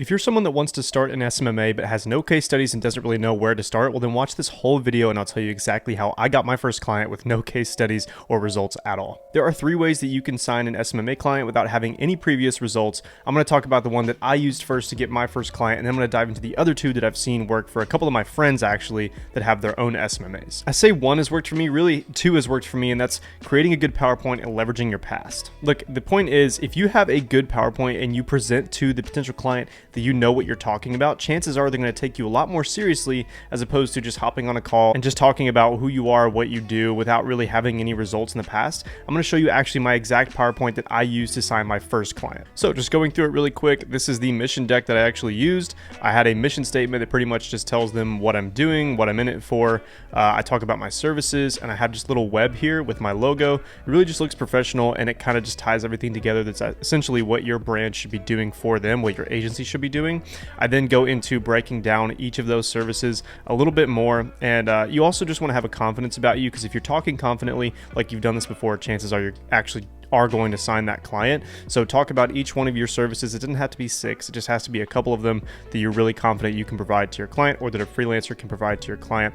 If you're someone that wants to start an SMMA but has no case studies and doesn't really know where to start, well then watch this whole video and I'll tell you exactly how I got my first client with no case studies or results at all. There are 3 ways that you can sign an SMMA client without having any previous results. I'm going to talk about the one that I used first to get my first client, and then I'm going to dive into the other 2 that I've seen work for a couple of my friends actually that have their own SMMAs. I say 1 has worked for me, really 2 has worked for me, and that's creating a good PowerPoint and leveraging your past. Look, the point is, if you have a good PowerPoint and you present to the potential client that you know what you're talking about, chances are they're going to take you a lot more seriously as opposed to just hopping on a call and just talking about who you are, what you do, without really having any results in the past. I'm going to show you actually my exact PowerPoint that I used to sign my first client. So just going through it really quick, this is the mission deck that I actually used. I had a mission statement that pretty much just tells them what I'm doing, what I'm in it for. I talk about my services, and I have just a little web here with my logo. It really just looks professional, and it kind of just ties everything together. That's essentially what your brand should be doing for them, what your agency should be doing. I then go into breaking down each of those services a little bit more, and you also just want to have a confidence about you, because if you're talking confidently like you've done this before, chances are you're actually going to sign that client. So talk about each one of your services. It doesn't have to be 6, it just has to be a couple of them that you're really confident you can provide to your client, or that a freelancer can provide to your client.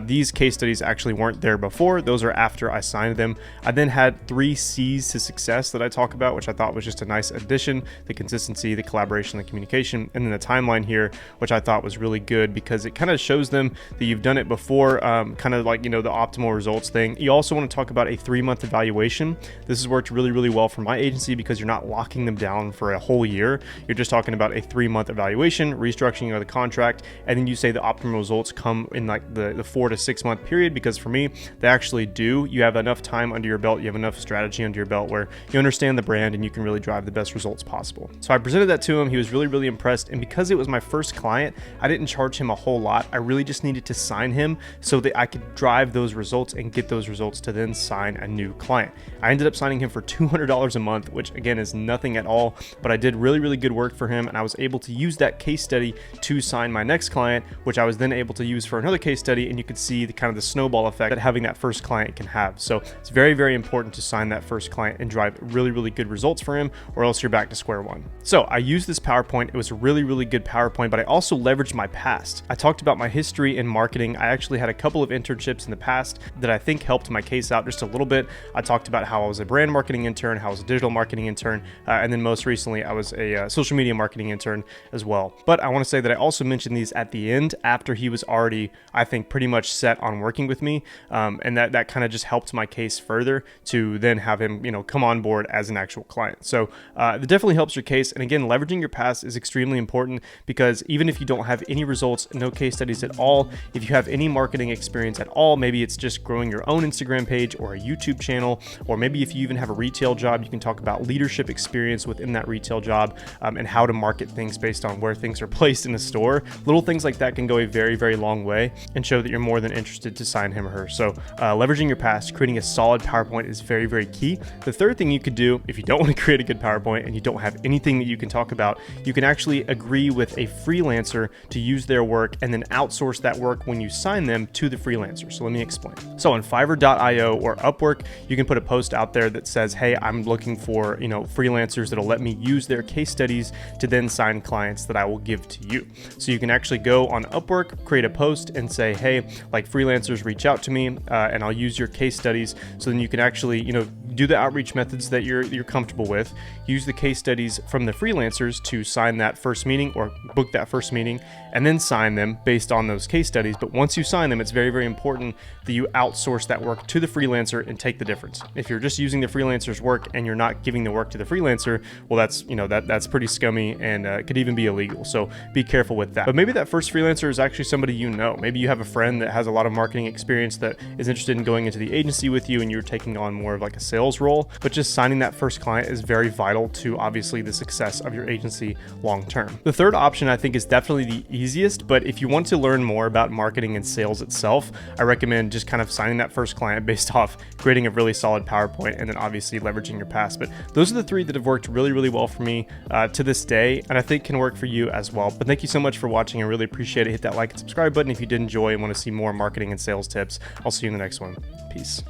These case studies actually weren't there before, those are after I signed them. I then had 3 C's to success that I talk about, which I thought was just a nice addition: the consistency, the collaboration, the communication, and then the timeline here, which I thought was really good because it kind of shows them that you've done it before, kind of like, you know, the optimal results thing. You also want to talk about a 3-month evaluation. This has worked really well for my agency because you're not locking them down for a whole year. You're just talking about a 3-month evaluation, restructuring of the contract, and then you say the optimal results come in like the 4 to 6 month period, because for me, they actually do. You have enough time under your belt, you have enough strategy under your belt where you understand the brand and you can really drive the best results possible. So I presented that to him. He was really impressed, and because it was my first client, I didn't charge him a whole lot. I really just needed to sign him so that I could drive those results and get those results to then sign a new client. I ended up signing him for $200 a month, which again is nothing at all, but I did really good work for him, and I was able to use that case study to sign my next client, which I was then able to use for another case study, and you could see the kind of the snowball effect that having that first client can have. So it's very important to sign that first client and drive really good results for him, or else you're back to square one. So I used this PowerPoint. It was a really good PowerPoint, but I also leveraged my past. I talked about my history in marketing. I actually had a couple of internships in the past that I think helped my case out just a little bit. I talked about how I was a brand marketing intern, how I was a digital marketing intern, and then most recently I was a social media marketing intern as well. But I want to say that I also mentioned these at the end after he was already, I think, pretty much set on working with me, and that kind of just helped my case further to then have him, you know, come on board as an actual client. So it definitely helps your case. And again, leveraging your past is extremely important, because even if you don't have any results, no case studies at all, if you have any marketing experience at all, maybe it's just growing your own Instagram page or a YouTube channel, or maybe if you even have a retail job, you can talk about leadership experience within that retail job, and how to market things based on where things are placed in the store. Little things like that can go a very long way and show that you're more than interested to sign him or her. So leveraging your past, creating a solid PowerPoint is very key. The third thing you could do, if you don't want to create a good PowerPoint and you don't have anything that you can talk about, you can actually agree with a freelancer to use their work and then outsource that work when you sign them to the freelancer. So let me explain. So on Fiverr.io or Upwork, you can put a post out there that says, hey, I'm looking for, you know, freelancers that'll let me use their case studies to then sign clients that I will give to you. So you can actually go on Upwork, create a post and say, hey, like, freelancers reach out to me, and I'll use your case studies. So then you can actually, you know, do the outreach methods that you're comfortable with, use the case studies from the freelancers to sign that first meeting or book that first meeting, and then sign them based on those case studies. But once you sign them, it's very important that you outsource that work to the freelancer and take the difference. If you're just using the freelancer's work and you're not giving the work to the freelancer, well, that's, you know, that's pretty scummy, and could even be illegal. So be careful with that. But maybe that first freelancer is actually somebody you know. Maybe you have a friend that has a lot of marketing experience that is interested in going into the agency with you, and you're taking on more of like a sales role. But just signing that first client is very vital to obviously the success of your agency long term. The third option I think is definitely the easiest, but if you want to learn more about marketing and sales itself, I recommend just kind of signing that first client based off creating a really solid PowerPoint and then obviously leveraging your past. But those are the 3 that have worked really well for me to this day, and I think can work for you as well. But thank you so much for watching. I really appreciate it. Hit that like and subscribe button if you did enjoy and want to see more marketing and sales tips. I'll see you in the next one. Peace.